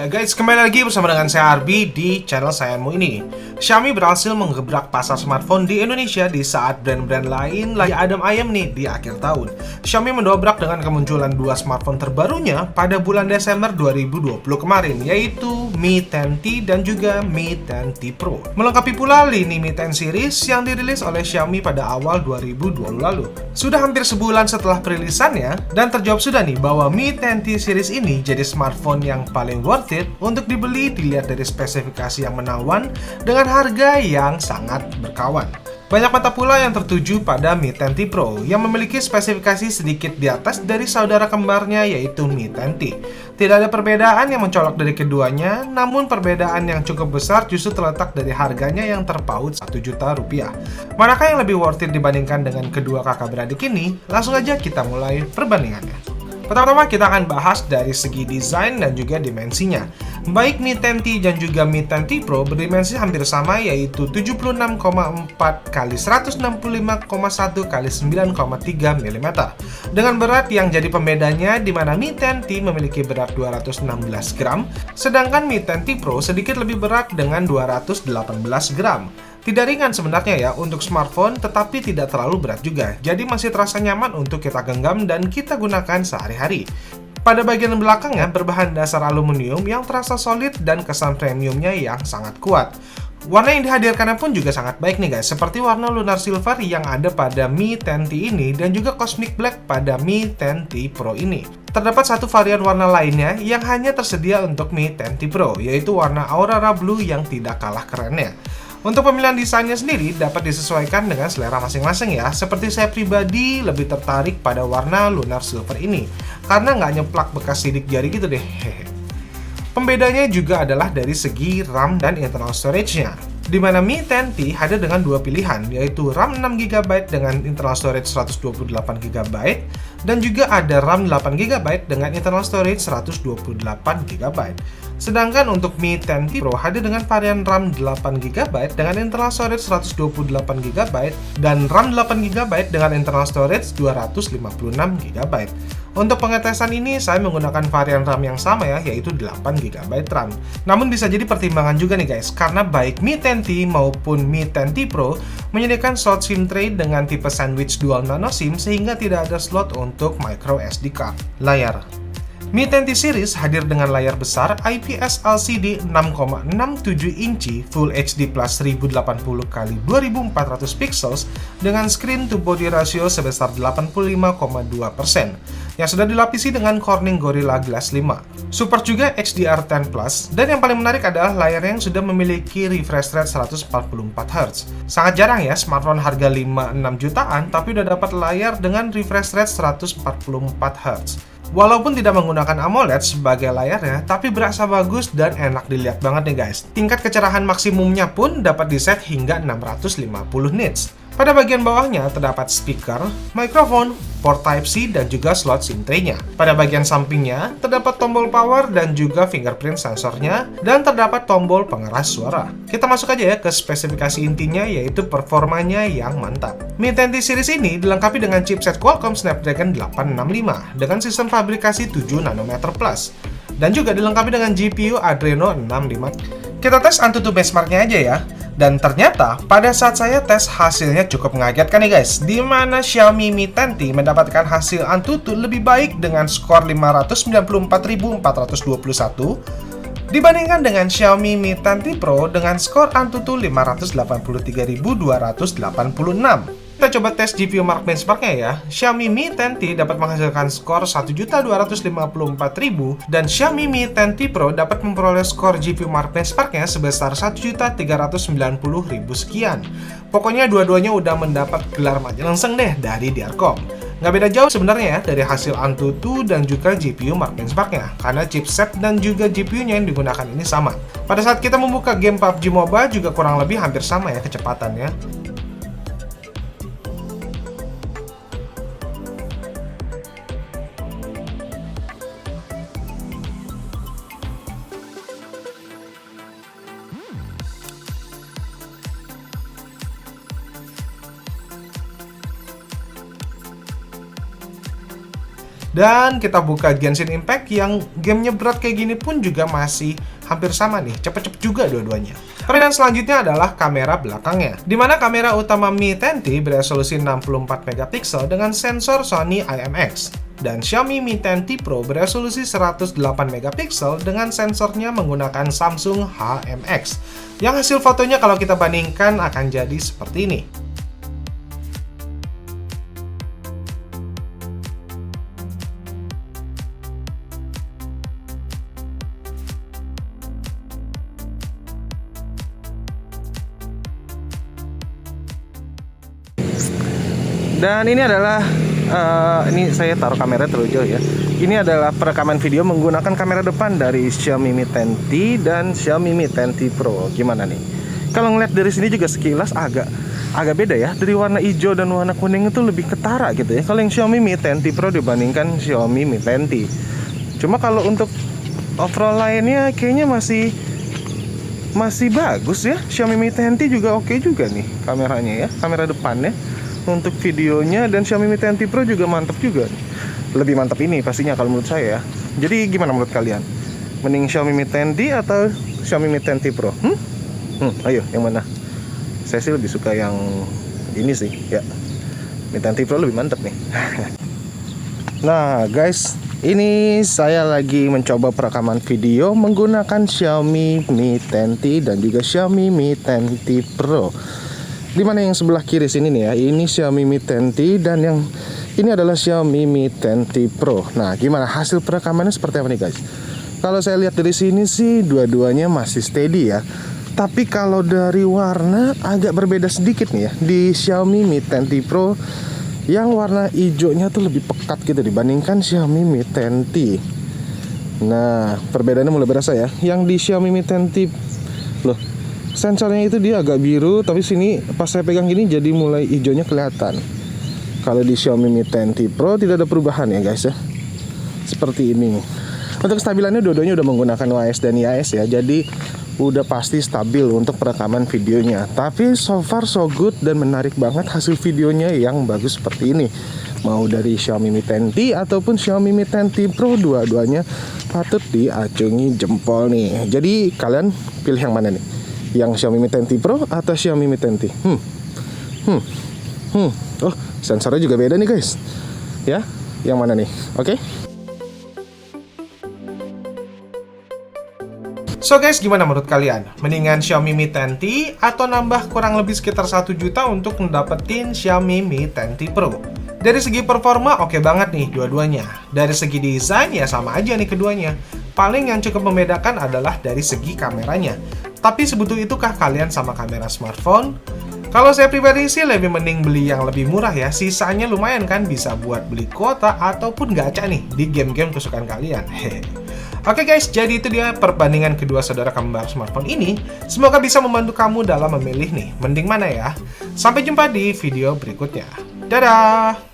Ya guys, kembali lagi bersama dengan saya Arbi di channel sayamu ini. Xiaomi berhasil menggebrak pasar smartphone di Indonesia di saat brand-brand lain lagi adem ayem nih di akhir tahun. Xiaomi mendobrak dengan kemunculan dua smartphone terbarunya pada bulan Desember 2020 kemarin, yaitu Mi 10T dan juga Mi 10T Pro. Melengkapi pula lini Mi 10 series yang dirilis oleh Xiaomi pada awal 2020 lalu. Sudah hampir sebulan setelah perilisannya, dan terjawab sudah nih bahwa Mi 10T series ini jadi smartphone yang paling worth it untuk dibeli dilihat dari spesifikasi yang menawan dengan harga yang sangat berkawan. Banyak mata pula yang tertuju pada Mi 10T Pro yang memiliki spesifikasi sedikit di atas dari saudara kembarnya yaitu Mi 10T. Tidak ada perbedaan yang mencolok dari keduanya, namun perbedaan yang cukup besar justru terletak dari harganya yang terpaut 1 juta rupiah. Manakah yang lebih worth it dibandingkan dengan kedua kakak beradik ini? Langsung aja kita mulai perbandingannya. Pertama-tama kita akan bahas dari segi desain dan juga dimensinya. Baik Mi 10T dan juga Mi 10T Pro berdimensi hampir sama yaitu 76,4 x 165,1 x 9,3 mm. Dengan berat yang jadi pembedanya di mana Mi 10T memiliki berat 216 gram, sedangkan Mi 10T Pro sedikit lebih berat dengan 218 gram. Tidak ringan sebenarnya ya untuk smartphone, tetapi tidak terlalu berat juga. Jadi masih terasa nyaman untuk kita genggam dan kita gunakan sehari-hari. Pada bagian belakangnya berbahan dasar aluminium yang terasa solid dan kesan premiumnya yang sangat kuat. Warna yang dihadirkannya pun juga sangat baik nih guys, seperti warna lunar silver yang ada pada Mi 10T ini dan juga cosmic black pada Mi 10T Pro ini. Terdapat satu varian warna lainnya yang hanya tersedia untuk Mi 10T Pro, yaitu warna aurora blue yang tidak kalah kerennya. Untuk pemilihan desainnya sendiri dapat disesuaikan dengan selera masing-masing ya. Seperti saya pribadi lebih tertarik pada warna lunar silver ini karena nggak nyeplak bekas sidik jari gitu deh. Pembedanya juga adalah dari segi RAM dan internal storage-nya, di mana Mi 10T hadir dengan dua pilihan, yaitu RAM 6GB dengan internal storage 128GB dan juga ada RAM 8GB dengan internal storage 128GB. Sedangkan untuk Mi 10T Pro hadir dengan varian RAM 8GB dengan internal storage 128GB dan RAM 8GB dengan internal storage 256GB. Untuk pengetesan ini saya menggunakan varian RAM yang sama ya, yaitu 8GB RAM. Namun bisa jadi pertimbangan juga nih guys, karena baik Mi 10T maupun Mi 10T Pro menyediakan slot SIM tray dengan tipe sandwich dual nano SIM sehingga tidak ada slot untuk micro SD card. Layar Mi 10T series hadir dengan layar besar IPS LCD 6,67 inci Full HD Plus 1080x2400 pixels dengan screen to body ratio sebesar 85,2% yang sudah dilapisi dengan Corning Gorilla Glass 5. Support juga HDR10 Plus, dan yang paling menarik adalah layar yang sudah memiliki refresh rate 144Hz. Sangat jarang ya smartphone harga 5-6 jutaan tapi udah dapat layar dengan refresh rate 144Hz. Walaupun tidak menggunakan AMOLED sebagai layarnya, tapi berasa bagus dan enak dilihat banget nih guys. Tingkat kecerahan maksimumnya pun dapat diset hingga 650 nits. Pada bagian bawahnya terdapat speaker, mikrofon, port Type-C dan juga slot SIM tray-nya. Pada bagian sampingnya terdapat tombol power dan juga fingerprint sensornya, dan terdapat tombol pengeras suara. Kita masuk aja ya ke spesifikasi intinya, yaitu performanya yang mantap. Mi 10T series ini dilengkapi dengan chipset Qualcomm Snapdragon 865 dengan sistem fabrikasi 7 nanometer plus, dan juga dilengkapi dengan GPU Adreno 65. Kita tes AnTuTu benchmarknya aja ya. Dan ternyata pada saat saya tes hasilnya cukup mengagetkan nih guys, di mana Xiaomi Mi 10T mendapatkan hasil AnTuTu lebih baik dengan skor 594.421 dibandingkan dengan Xiaomi Mi 10T Pro dengan skor AnTuTu 583.286. Kita coba tes GPU Mark benchmarknya ya. Xiaomi Mi 10T dapat menghasilkan skor 1.254.000 dan Xiaomi Mi 10T Pro dapat memperoleh skor GPU Mark benchmarknya sebesar 1.390.000 sekian. Pokoknya dua-duanya udah mendapat gelar majelengseng deh dari Diarcom. Nggak beda jauh sebenarnya ya dari hasil AnTuTu dan juga GPU Mark benchmarknya, karena chipset dan juga GPU-nya yang digunakan ini sama. Pada saat kita membuka game PUBG Mobile juga kurang lebih hampir sama ya kecepatannya. Dan kita buka Genshin Impact yang gamenya berat kayak gini pun juga masih hampir sama nih, cepet-cepet juga dua-duanya. Perbedaan selanjutnya adalah kamera belakangnya, dimana kamera utama Mi 10T beresolusi 64 megapiksel dengan sensor Sony IMX, dan Xiaomi Mi 10T Pro beresolusi 108 megapiksel dengan sensornya menggunakan Samsung HMX, yang hasil fotonya kalau kita bandingkan akan jadi seperti ini. Dan ini adalah ini saya taruh kamera terlalu jauh ya. Ini adalah perekaman video menggunakan kamera depan dari Xiaomi Mi 10T dan Xiaomi Mi 10T Pro. Gimana nih? Kalau ngeliat dari sini juga sekilas agak beda ya. Dari warna hijau dan warna kuning itu lebih ketara gitu ya. Kalau yang Xiaomi Mi 10T Pro dibandingkan Xiaomi Mi 10T. Cuma kalau untuk overall lainnya kayaknya masih bagus ya. Xiaomi Mi 10T juga oke juga nih kameranya ya, kamera depannya. Untuk videonya, dan Xiaomi Mi 10T Pro juga mantap juga. Lebih mantap ini pastinya kalau menurut saya ya. Jadi gimana menurut kalian? Mending Xiaomi Mi 10T atau Xiaomi Mi 10T Pro? Ayo, yang mana? Saya sih lebih suka yang ini sih ya. Mi 10T Pro lebih mantap nih. Nah guys, ini saya lagi mencoba perekaman video menggunakan Xiaomi Mi 10T dan juga Xiaomi Mi 10T Pro. Dimana yang sebelah kiri sini nih ya, ini Xiaomi Mi 10T dan yang ini adalah Xiaomi Mi 10T Pro. Nah, gimana hasil perekamannya seperti apa nih guys? Kalau saya lihat dari sini sih dua-duanya masih steady ya. Tapi kalau dari warna agak berbeda sedikit nih ya. Di Xiaomi Mi 10T Pro yang warna hijaunya tuh lebih pekat gitu dibandingkan Xiaomi Mi 10T. Nah, perbedaannya mulai berasa ya. Yang di Xiaomi Mi 10T loh, sensornya itu dia agak biru, tapi sini pas saya pegang gini jadi mulai hijaunya kelihatan. Kalau di Xiaomi Mi 10T Pro tidak ada perubahan ya guys ya. Seperti ini. Untuk kestabilannya dua-duanya udah menggunakan OIS dan IIS ya. Jadi udah pasti stabil untuk perekaman videonya. Tapi so far so good dan menarik banget hasil videonya yang bagus seperti ini. Mau dari Xiaomi Mi 10T ataupun Xiaomi Mi 10T Pro, dua-duanya patut diacungi jempol nih. Jadi kalian pilih yang mana nih? Yang Xiaomi Mi 10T Pro atau Xiaomi Mi 10T? Oh, sensornya juga beda nih guys. Ya, yang mana nih? Oke. So guys, gimana menurut kalian? Mendingan Xiaomi Mi 10T atau nambah kurang lebih sekitar 1 juta untuk mendapatkan Xiaomi Mi 10T Pro? Dari segi performa oke banget nih dua-duanya. Dari segi desain ya sama aja nih keduanya. Paling yang cukup membedakan adalah dari segi kameranya. Tapi sebutuh itukah kalian sama kamera smartphone? Kalau saya pribadi sih lebih mending beli yang lebih murah ya. Sisanya lumayan kan, bisa buat beli kuota ataupun gacha nih di game-game kesukaan kalian. Oke guys, jadi itu dia perbandingan kedua saudara kembar smartphone ini. Semoga bisa membantu kamu dalam memilih nih, mending mana ya. Sampai jumpa di video berikutnya. Dadah!